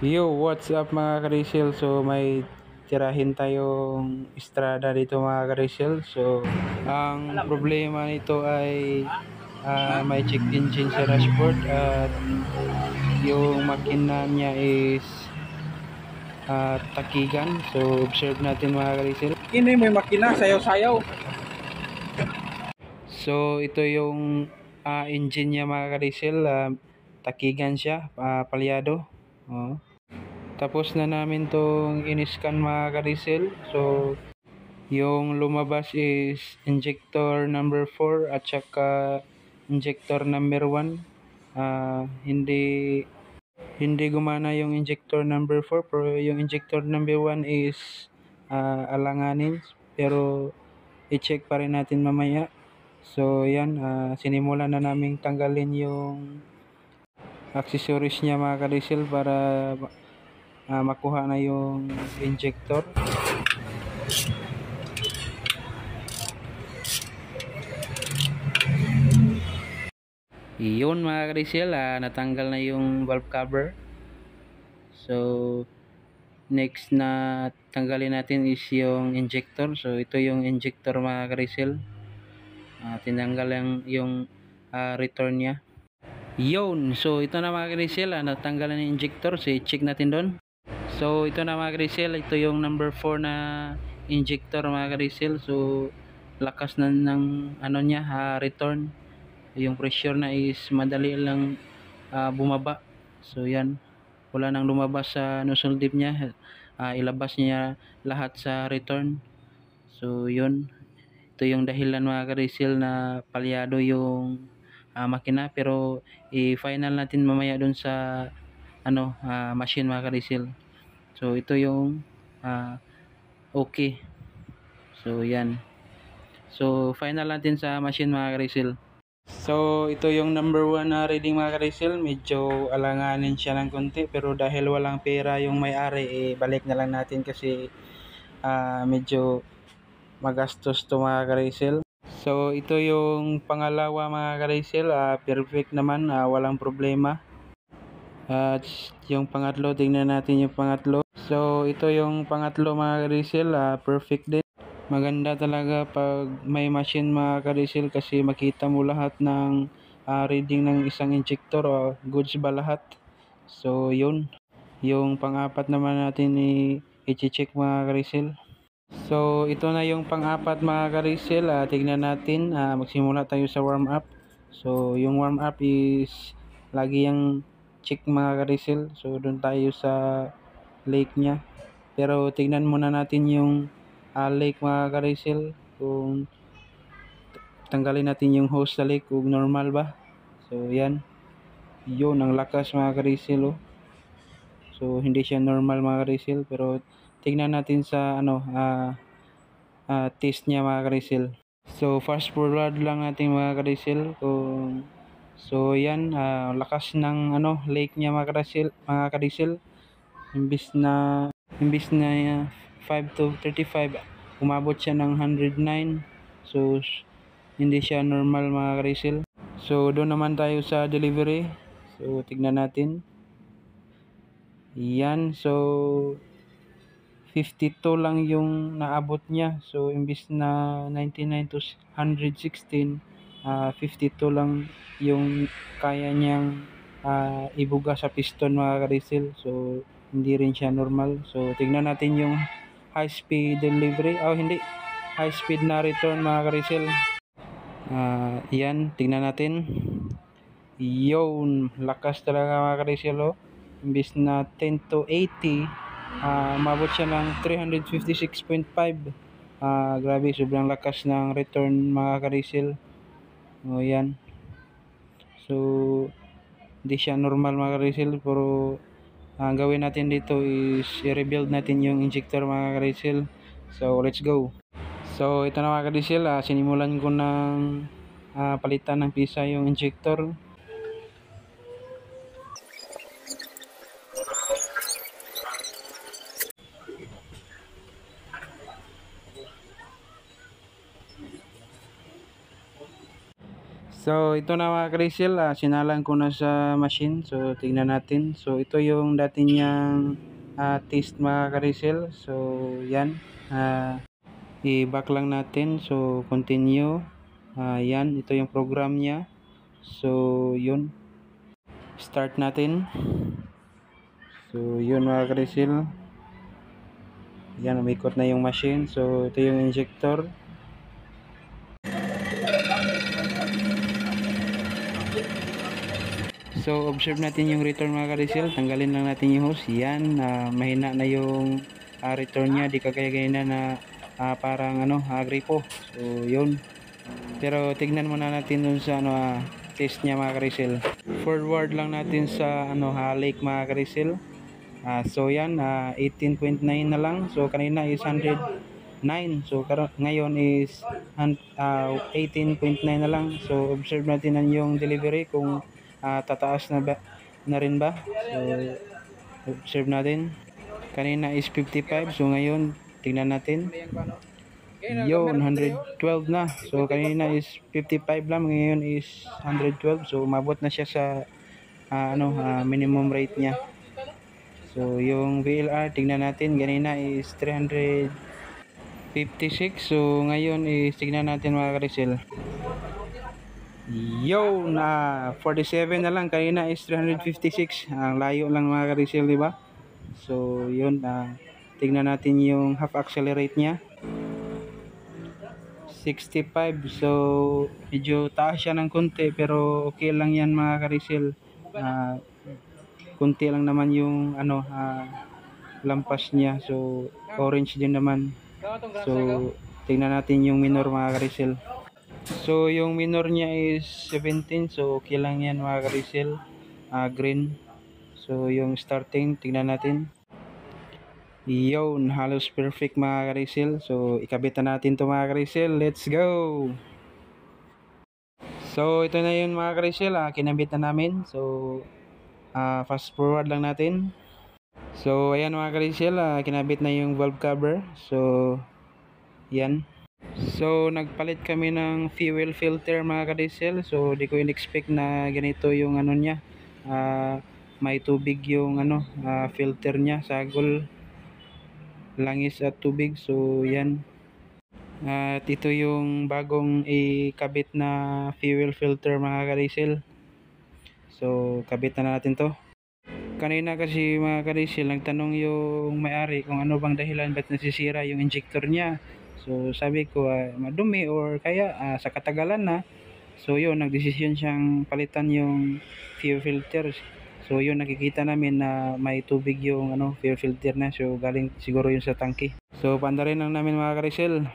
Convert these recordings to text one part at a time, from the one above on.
Yo, what's up mga ka-Rachel? So may tirahin tayong Estrada dito mga ka-Rachel. So ang problema nito ay may check engine sa dashboard at yung makina niya is takigan. So observe natin mga ka-Rachel. Ini may makina, sayaw-sayaw. So ito yung engine niya mga ka-Rachel. Takigan siya, palyado. Oh. Tapos na namin tong in-scan mga ka-Rachel. So yung lumabas is injector number 4 at saka injector number 1. Hindi gumana yung injector number 4 pero yung injector number 1 is alanganin, pero i-check pa rin natin mamaya. So yan, sinimulan na naming tanggalin yung accessories niya mga ka-Diesel para makuha na yung injector. Yun mga ka-Diesel, natanggal na yung valve cover. So next na tanggalin natin is yung injector. So ito yung injector mga ka-Diesel. Tinanggal yung return niya. Yun, so ito na mga ka-Diesel, natanggal na yung injector. So i-check natin doon. So ito na mga ka-Diesel, ito yung number 4 na injector mga ka-Diesel. So lakas na ng ano niya, return. Yung pressure na is madali lang bumaba. So yan, wala nang lumabas sa nozzle tip niya. Ilabas niya lahat sa return. So yun, ito yung dahilan mga ka-Diesel na palyado yung makina, pero i-final natin mamaya dun sa machine mga ka-Diesel. So ito yung okay. So yan, so final natin sa machine mga ka-Diesel. So ito yung number 1 na reading mga ka-Diesel. Medyo alanganin siya ng konti, pero dahil walang pera yung may-ari, balik na lang natin kasi medyo magastos to mga ka-Diesel. So ito yung pangalawa mga ka-Diesel, perfect naman, walang problema. At yung pangatlo, tingnan natin yung pangatlo. So ito yung pangatlo mga ka-Diesel, perfect din. Maganda talaga pag may machine mga ka-Diesel kasi makita mo lahat ng reading ng isang injector, goods ba lahat. So yun, yung pang-apat naman natin i-check mga ka-Diesel. So ito na yung pang-apat mga ka-Diesel, tignan natin, magsimula tayo sa warm up. So yung warm up is lagi yung check mga ka-Diesel. So doon tayo sa lake nya, pero tignan muna natin yung lake mga ka-Diesel, kung tanggalin natin yung hose sa lake kung normal ba. So yan, yun ang lakas mga ka-Diesel. So hindi siya normal mga ka-Diesel, pero tignan natin sa test niya mga ka-Diesel. So fast forward lang natin mga ka-Diesel kung so yan, lakas ng lake niya mga ka-Diesel. Imbis na 5 to 35, umabot siya ng 109. So hindi siya normal mga ka-Diesel. So doon naman tayo sa delivery. So tignan natin. Yan, so 52 lang yung naabot niya. So imbis na 99 to 116, 52 lang yung kaya niyang ibuga sa piston mga ka-Diesel. So hindi rin siya normal. So tignan natin yung high speed delivery, hindi, high speed na return mga ka-Diesel. Yan, tignan natin. Yun, lakas talaga mga ka-Diesel. Imbis na 10 to 80, mabot siya ng 356.5. Grabe, sobrang lakas ng return mga ka-Diesel. Yan, so hindi siya normal mga ka-Diesel, pero ang gawin natin dito is i-rebuild natin yung injector mga ka-Diesel. So let's go. So ito na mga ka-Diesel, sinimulan ko ng palitan ng pisa yung injector. So ito na mga ka-Rizal, sinalang ko na sa machine. So tingnan natin. So ito yung dati niyang test mga ka-Rizal. So yan, i-back lang natin. So continue. Yan, ito yung program niya. So yun, start natin. So yun mga ka-Rizal, yan, umikot na yung machine. So ito yung injector. So observe natin yung return mga ka-Rizal. Tanggalin lang natin yung hose. Yan, mahina na yung return niya. Di kagaya ganyan na parang gripo. So yun. Pero tignan muna natin dun sa test niya mga ka-Rizal. Forward lang natin sa lake mga ka-Rizal. So yan, 18.9 na lang. So kanina is 109. So ngayon is 18.9 na lang. So observe natin yung delivery kung tataas na rin ba. So observe natin. Kanina is 55. So ngayon tingnan natin. Yun, 112 na. So kanina is 55 lang, ngayon is 112. So umabot na siya sa minimum rate niya. So yung VLR tingnan natin, kanina is 356. So ngayon is tingnan natin mga ka-Rizal. Yo, 47 na lang, kanina is 356. Ang layo lang mga ka-Rizal, di ba? So yun, tingnan natin yung half accelerate niya. 65. So medyo taas siya ng konti, pero okay lang yan mga ka-Rizal. Konti lang naman yung lampas niya. So orange din naman. So tingnan natin yung minor mga ka-Rizal. So yung minor niya is 17. So okay lang yan mga ka-Rizal. Green. So yung starting tingnan natin. Yun, halos perfect mga ka-Rizal. So ikabit na natin to mga ka-Rizal. Let's go! So ito na yun mga ka-Rizal, kinabit na namin. So fast forward lang natin. So ayan mga ka-Rizal, kinabit na yung valve cover. So yan. So nagpalit kami ng fuel filter mga ka-Rizal. So di ko in-expect na ganito yung niya. May tubig yung filter niya, sagol, langis at tubig. So yan. At ito yung bagong ikabit na fuel filter mga ka-Rizal. So kabit na natin to. Kanina kasi mga ka-Rizal, nagtanong yung may-ari kung ano bang dahilan ba't nasisira yung injector niya. So sabi ko madumi or kaya sa katagalan na. So yun, nagdesisyon siyang palitan yung fuel filter. So yun, nakikita namin na may tubig yung fuel filter na. So galing siguro yun sa tangke. So pandarin lang namin mga ka-Rizal.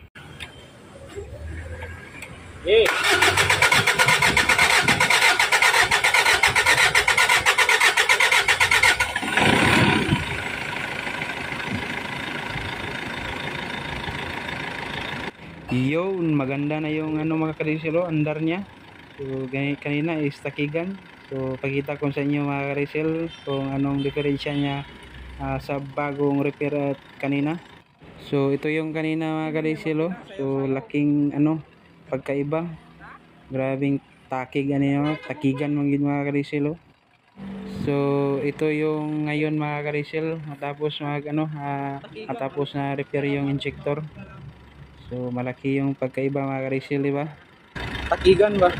Yun, maganda na yung mga ka-Rizal, andar niya. So kanina is takigan. So pakita ko sa inyo mga ka-Rizal kung anong diferensya niya sa bagong repair at kanina. So ito yung kanina mga ka-Rizal. So laking pagkaiba. Grabing takig takigan mga ka-Rizal. So ito yung ngayon mga ka-Rizal, matapos matapos na repair yung injector. So malaki yung pagkaiba mga ka-Rizal, di ba? Takigan ba?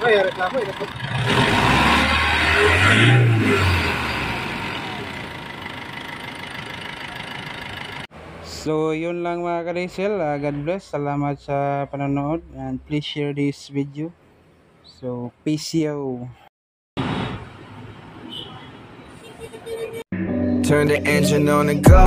Ay, reklamo ito. So yun lang mga ka-Rizal, God bless, salamat sa panonood, and please share this video. So peace yo. Turn the engine on and go.